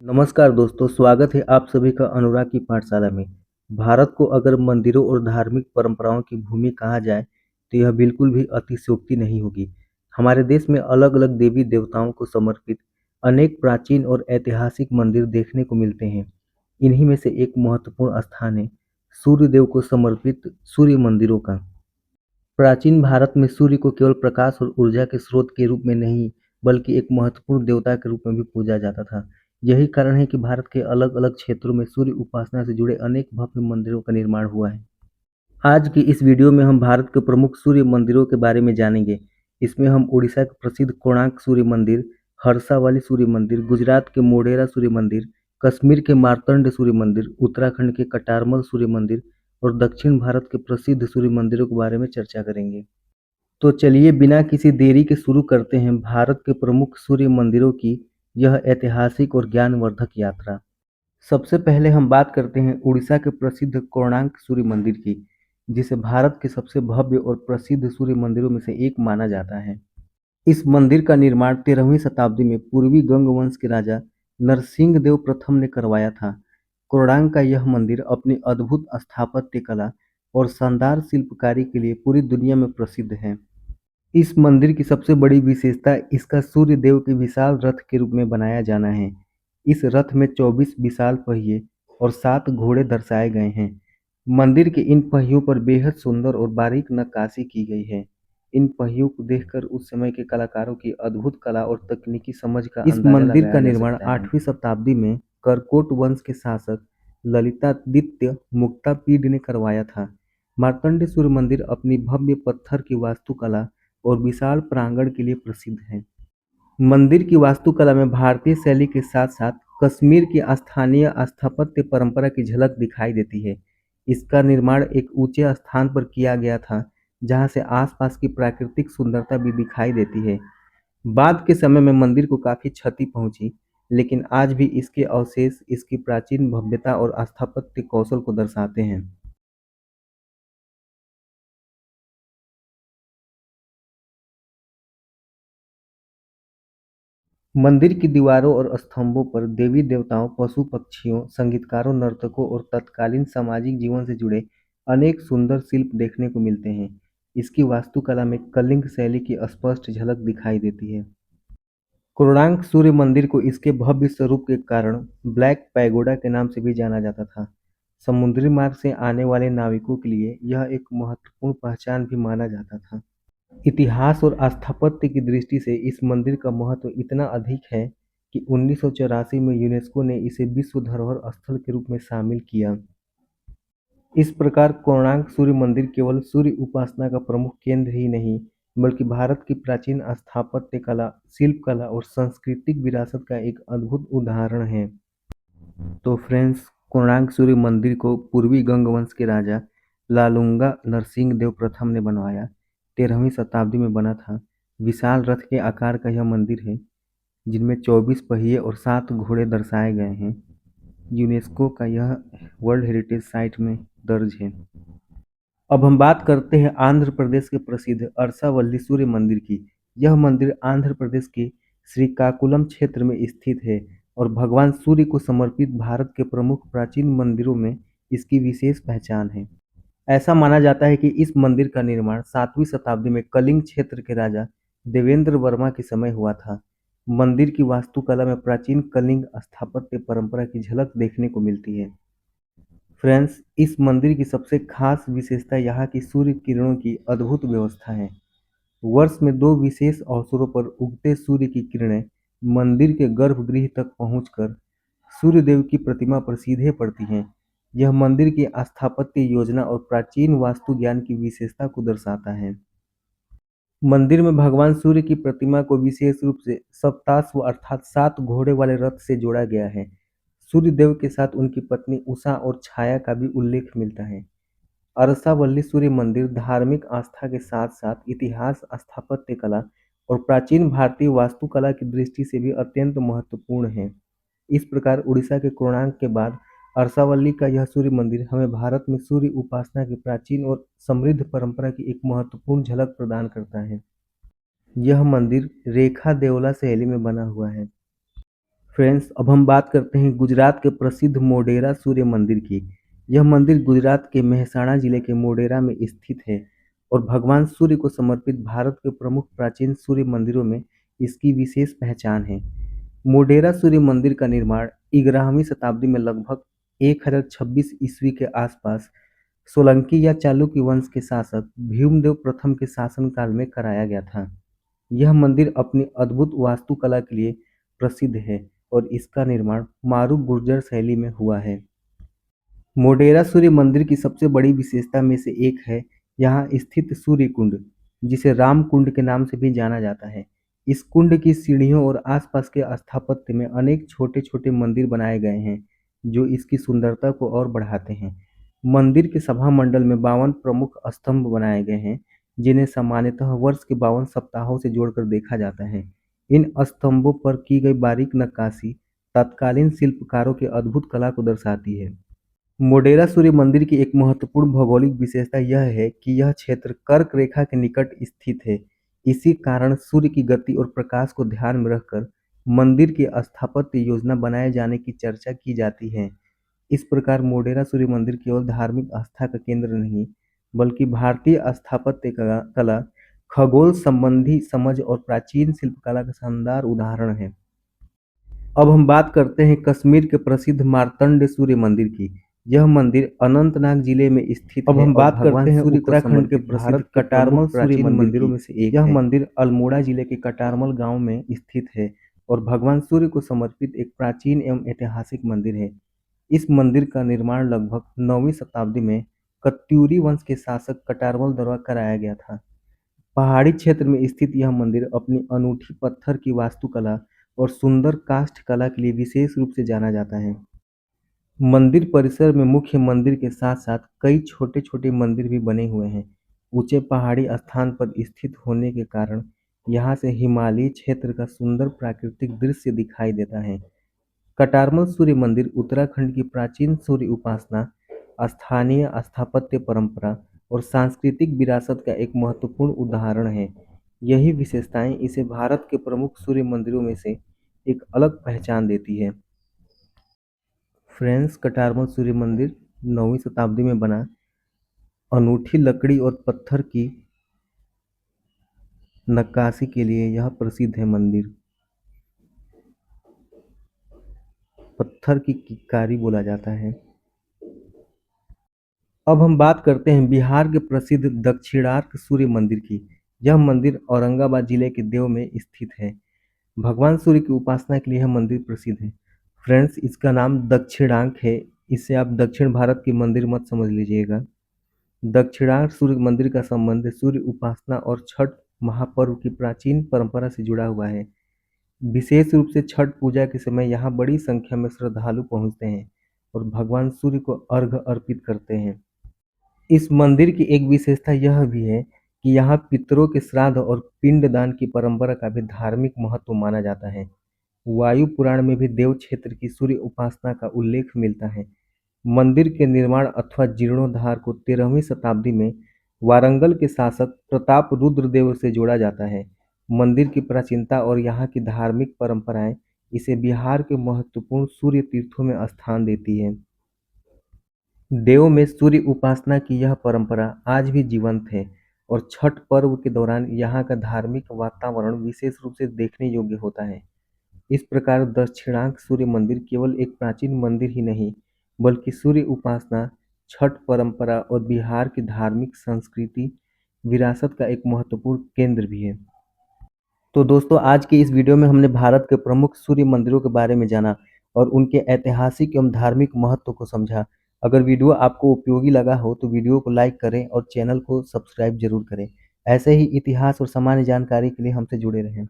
नमस्कार दोस्तों, स्वागत है आप सभी का अनुराग की पाठशाला में। भारत को अगर मंदिरों और धार्मिक परंपराओं की भूमि कहा जाए, तो यह बिल्कुल भी अतिशयोक्ति नहीं होगी। हमारे देश में अलग-अलग देवी देवताओं को समर्पित अनेक प्राचीन और ऐतिहासिक मंदिर देखने को मिलते हैं। इन्हीं में से एक महत्वपूर्ण स्थान है सूर्य देव को समर्पित सूर्य मंदिरों का। प्राचीन भारत में सूर्य को केवल प्रकाश और ऊर्जा के स्रोत के रूप में नहीं, बल्कि एक महत्वपूर्ण देवता के रूप में भी पूजा जाता था। यही कारण है कि भारत के अलग-अलग क्षेत्रों में सूर्य उपासना से जुड़े अनेक भव्य मंदिरों का निर्माण हुआ है। आज की इस वीडियो में हम भारत के प्रमुख सूर्य मंदिरों के बारे में जानेंगे। इसमें हम उड़ीसा के प्रसिद्ध कोणार्क सूर्य मंदिर, हरसा वाली सूर्य मंदिर, गुजरात के मोढेरा सूर्य मंदिर, कश्मीर के मार्तंड सूर्य मंदिर, उत्तराखंड के कटारमल सूर्य मंदिर और दक्षिण भारत के प्रसिद्ध सूर्य मंदिरों के बारे में चर्चा करेंगे। तो चलिए बिना किसी देरी के शुरू करते हैं भारत के प्रमुख सूर्य मंदिरों की यह ऐतिहासिक और ज्ञानवर्धक यात्रा। सबसे पहले हम बात करते हैं उड़ीसा के प्रसिद्ध कोणार्क सूर्य मंदिर की, जिसे भारत के सबसे भव्य और प्रसिद्ध सूर्य मंदिरों में से एक माना जाता है। इस मंदिर का निर्माण 13वीं शताब्दी में पूर्वी गंग वंश के राजा नरसिंहदेव प्रथम ने करवाया था। कोणार्क का यह मंदिर अपनी अद्भुत स्थापत्य कला और शानदार शिल्पकारी के लिए पूरी दुनिया में प्रसिद्ध है। इस मंदिर की सबसे बड़ी विशेषता इसका सूर्य देव के विशाल रथ के रूप में बनाया जाना है। इस रथ में 24 विशाल पहिए और 7 घोड़े दर्शाए गए हैं। मंदिर के इन पहियों पर बेहद सुंदर और बारीक नक्काशी की गई है। इन पहियों को देखकर उस समय के कलाकारों की अद्भुत कला और तकनीकी समझ का इस अंदाजा मंदिर का लगाया जा निर्माण सकता है। 8वीं शताब्दी में करकोट वंश के शासक ललितादित्य मुक्तापीड ने करवाया था। मार्तंड सूर्य मंदिर अपनी भव्य पत्थर की वास्तुकला और विशाल प्रांगण के लिए प्रसिद्ध है। मंदिर की वास्तुकला में भारतीय शैली के साथ-साथ कश्मीर की स्थानीय स्थापत्य परंपरा की झलक दिखाई देती है। इसका निर्माण एक ऊंचे स्थान पर किया गया था, जहां से आसपास की प्राकृतिक सुंदरता भी दिखाई देती है। बाद के समय में मंदिर को काफी क्षति पहुंची, लेकिन आज भी इसके अवशेष इसकी प्राचीन भव्यता और स्थापत्य कौशल को दर्शाते हैं। मंदिर की दीवारों और स्तंभों पर देवी देवताओं, पशु पक्षियों, संगीतकारों, नर्तकों और तत्कालीन सामाजिक जीवन से जुड़े अनेक सुंदर शिल्प देखने को मिलते हैं। इसकी वास्तुकला में कलिंग शैली की स्पष्ट झलक दिखाई देती है। कोणार्क सूर्य मंदिर को इसके भव्य स्वरूप के कारण ब्लैक पैगोडा के नाम से भी जाना जाता था। समुद्री मार्ग से आने वाले नाविकों के लिए यह एक महत्वपूर्ण पहचान भी माना जाता था। इतिहास और स्थापत्य की दृष्टि से इस मंदिर का महत्व इतना अधिक है कि 1984 में यूनेस्को ने इसे विश्व धरोहर स्थल के रूप में शामिल किया। इस प्रकार कोणार्क सूर्य मंदिर केवल सूर्य उपासना का प्रमुख केंद्र ही नहीं, बल्कि भारत की प्राचीन स्थापत्य कला, शिल्प कला और सांस्कृतिक विरासत का एक अद्भुत उदाहरण है। तो फ्रेंड्स, कोणार्क सूर्य मंदिर को पूर्वी गंग वंश के राजा लालुंगा नरसिंहदेव प्रथम ने बनवाया। 13वीं शताब्दी में बना था। विशाल रथ के आकार का यह मंदिर है, जिनमें 24 पहिए और 7 घोड़े दर्शाए गए हैं। यूनेस्को का यह वर्ल्ड हेरिटेज साइट में दर्ज है। अब हम बात करते हैं आंध्र प्रदेश के प्रसिद्ध अरसावल्ली सूर्य मंदिर की। यह मंदिर आंध्र प्रदेश के श्रीकाकुलम क्षेत्र में स्थित है और भगवान सूर्य को समर्पित भारत के प्रमुख प्राचीन मंदिरों में इसकी विशेष पहचान है। ऐसा माना जाता है कि इस मंदिर का निर्माण 7वीं शताब्दी में कलिंग क्षेत्र के राजा देवेंद्र वर्मा के समय हुआ था। मंदिर की वास्तुकला में प्राचीन कलिंग स्थापत्य परंपरा की झलक देखने को मिलती है। फ्रेंड्स, इस मंदिर की सबसे खास विशेषता यहाँ की सूर्य किरणों की अद्भुत व्यवस्था है। वर्ष में 2 विशेष अवसरों पर उगते सूर्य की किरणें मंदिर के गर्भगृह तक पहुंचकर सूर्य देव की प्रतिमा पर सीधे पड़ती हैं। यह मंदिर की स्थापत्य योजना और प्राचीन वास्तु ज्ञान की विशेषता को दर्शाता है। मंदिर में भगवान सूर्य की प्रतिमा को विशेष रूप से सप्ताश्व अर्थात 7 घोड़े वाले रथ से जोड़ा गया है। सूर्य देव के साथ उनकी पत्नी उषा और छाया का भी उल्लेख मिलता है। अरसावल्ली सूर्य मंदिर धार्मिक आस्था के साथ साथ इतिहास, स्थापत्य कला और प्राचीन भारतीय वास्तुकला की दृष्टि से भी अत्यंत महत्वपूर्ण है। इस प्रकार उड़ीसा के कोणार्क के बाद अरसावल्ली का यह सूर्य मंदिर हमें भारत में सूर्य उपासना की प्राचीन और समृद्ध परंपरा की एक महत्वपूर्ण झलक प्रदान करता है। यह मंदिर रेखा देवला शैली में बना हुआ है। फ्रेंड्स, अब हम बात करते हैं गुजरात के प्रसिद्ध मोढेरा सूर्य मंदिर की। यह मंदिर गुजरात के मेहसाणा जिले के मोढेरा में स्थित है और भगवान सूर्य को समर्पित भारत के प्रमुख प्राचीन सूर्य मंदिरों में इसकी विशेष पहचान है। मोढेरा सूर्य मंदिर का निर्माण 11वीं शताब्दी में लगभग 1026 ईस्वी के आसपास सोलंकी या चालुक्य वंश के शासक भीमदेव प्रथम के शासनकाल में कराया गया था। यह मंदिर अपनी अद्भुत वास्तुकला के लिए प्रसिद्ध है और इसका निर्माण मारू गुर्जर शैली में हुआ है। मोढेरा सूर्य मंदिर की सबसे बड़ी विशेषता में से एक है यहाँ स्थित सूर्य कुंड, जिसे राम कुंड के नाम से भी जाना जाता है। इस कुंड की सीढ़ियों और आसपास के स्थापत्य में अनेक छोटे-छोटे मंदिर बनाए गए हैं, जो इसकी सुंदरता को और बढ़ाते हैं। मंदिर के सभा मंडल में 52 प्रमुख स्तंभ बनाए गए हैं, जिन्हें सामान्यतः वर्ष के 52 सप्ताहों से जोड़कर देखा जाता है। इन स्तंभों पर की गई बारीक नक्काशी तत्कालीन शिल्पकारों की अद्भुत कला को दर्शाती है। मोढेरा सूर्य मंदिर की एक महत्वपूर्ण भौगोलिक विशेषता यह है कि यह क्षेत्र कर्क रेखा के निकट स्थित है। इसी कारण सूर्य की गति और प्रकाश को ध्यान में रखकर मंदिर की स्थापत्य योजना बनाए जाने की चर्चा की जाती है। इस प्रकार मोढेरा सूर्य मंदिर केवल धार्मिक आस्था का केंद्र नहीं, बल्कि भारतीय स्थापत्य कला, खगोल संबंधी समझ और प्राचीन शिल्पकला का शानदार उदाहरण है। अब हम बात करते हैं कश्मीर के प्रसिद्ध मार्तंड सूर्य मंदिर की। यह मंदिर अनंतनाग जिले में स्थित है। अब हम बात करते हैं उत्तराखंड के प्रसिद्ध कटारमल सूर्य मंदिरों में से एक है। यह मंदिर अल्मोड़ा जिले के कटारमल गांव में स्थित है और भगवान सूर्य को समर्पित एक प्राचीन एवं ऐतिहासिक मंदिर है। इस मंदिर का निर्माण लगभग 9वीं शताब्दी में कत्यूरी वंश के शासक कटारमल द्वारा कराया गया था। पहाड़ी क्षेत्र में स्थित यह मंदिर अपनी अनूठी पत्थर की वास्तुकला और सुंदर काष्ठ कला के लिए विशेष रूप से जाना जाता है। मंदिर परिसर में मुख्य मंदिर के साथ-साथ कई छोटे-छोटे मंदिर भी बने हुए हैं। ऊंचे पहाड़ी स्थान पर स्थित होने के कारण यहाँ से हिमालयी क्षेत्र का सुंदर प्राकृतिक दृश्य दिखाई देता है। कटारमल सूर्य मंदिर उत्तराखंड की प्राचीन सूर्य उपासना, स्थानीय स्थापत्य परंपरा और सांस्कृतिक विरासत का एक महत्वपूर्ण उदाहरण है। यही विशेषताएं इसे भारत के प्रमुख सूर्य मंदिरों में से एक अलग पहचान देती है। फ्रेंड्स, कटारमल सूर्य मंदिर 9वीं शताब्दी में बना अनूठी लकड़ी और पत्थर की नक्काशी के लिए यह प्रसिद्ध है। मंदिर पत्थर की किक्कारी बोला जाता है। अब हम बात करते हैं बिहार के प्रसिद्ध दक्षिणार्क सूर्य मंदिर की। यह मंदिर औरंगाबाद जिले के देव में स्थित है। भगवान सूर्य की उपासना के लिए यह मंदिर प्रसिद्ध है। फ्रेंड्स, इसका नाम दक्षिणांक है। इसे आप दक्षिण भारत की मंदिर मत समझ लीजिएगा। दक्षिणार्क सूर्य मंदिर का संबंध सूर्य उपासना और छठ महापर्व की प्राचीन परंपरा से जुड़ा हुआ है। विशेष रूप से छठ पूजा के समय यहाँ बड़ी संख्या में श्रद्धालु पहुँचते हैं और भगवान सूर्य को अर्घ्य अर्पित करते हैं। इस मंदिर की एक विशेषता यह भी है कि यहाँ पितरों के श्राद्ध और पिंडदान की परंपरा का भी धार्मिक महत्व माना जाता है। वायु पुराण में भी देव क्षेत्र की सूर्य उपासना का उल्लेख मिलता है। मंदिर के निर्माण अथवा जीर्णोद्धार को 13वीं शताब्दी में वारंगल के शासक प्रताप रुद्रदेव से जोड़ा जाता है। मंदिर की प्राचीनता और यहाँ की धार्मिक परंपराएं इसे बिहार के महत्वपूर्ण सूर्य तीर्थों में स्थान देती है। देव में सूर्य उपासना की यह परंपरा आज भी जीवंत है और छठ पर्व के दौरान यहाँ का धार्मिक वातावरण विशेष रूप से देखने योग्य होता है। इस प्रकार दक्षिणांक सूर्य मंदिर केवल एक प्राचीन मंदिर ही नहीं, बल्कि सूर्य उपासना, छठ परंपरा और बिहार की धार्मिक संस्कृति विरासत का एक महत्वपूर्ण केंद्र भी है। तो दोस्तों, आज की इस वीडियो में हमने भारत के प्रमुख सूर्य मंदिरों के बारे में जाना और उनके ऐतिहासिक एवं धार्मिक महत्व को समझा। अगर वीडियो आपको उपयोगी लगा हो तो वीडियो को लाइक करें और चैनल को सब्सक्राइब जरूर करें। ऐसे ही इतिहास और सामान्य जानकारी के लिए हमसे जुड़े रहें।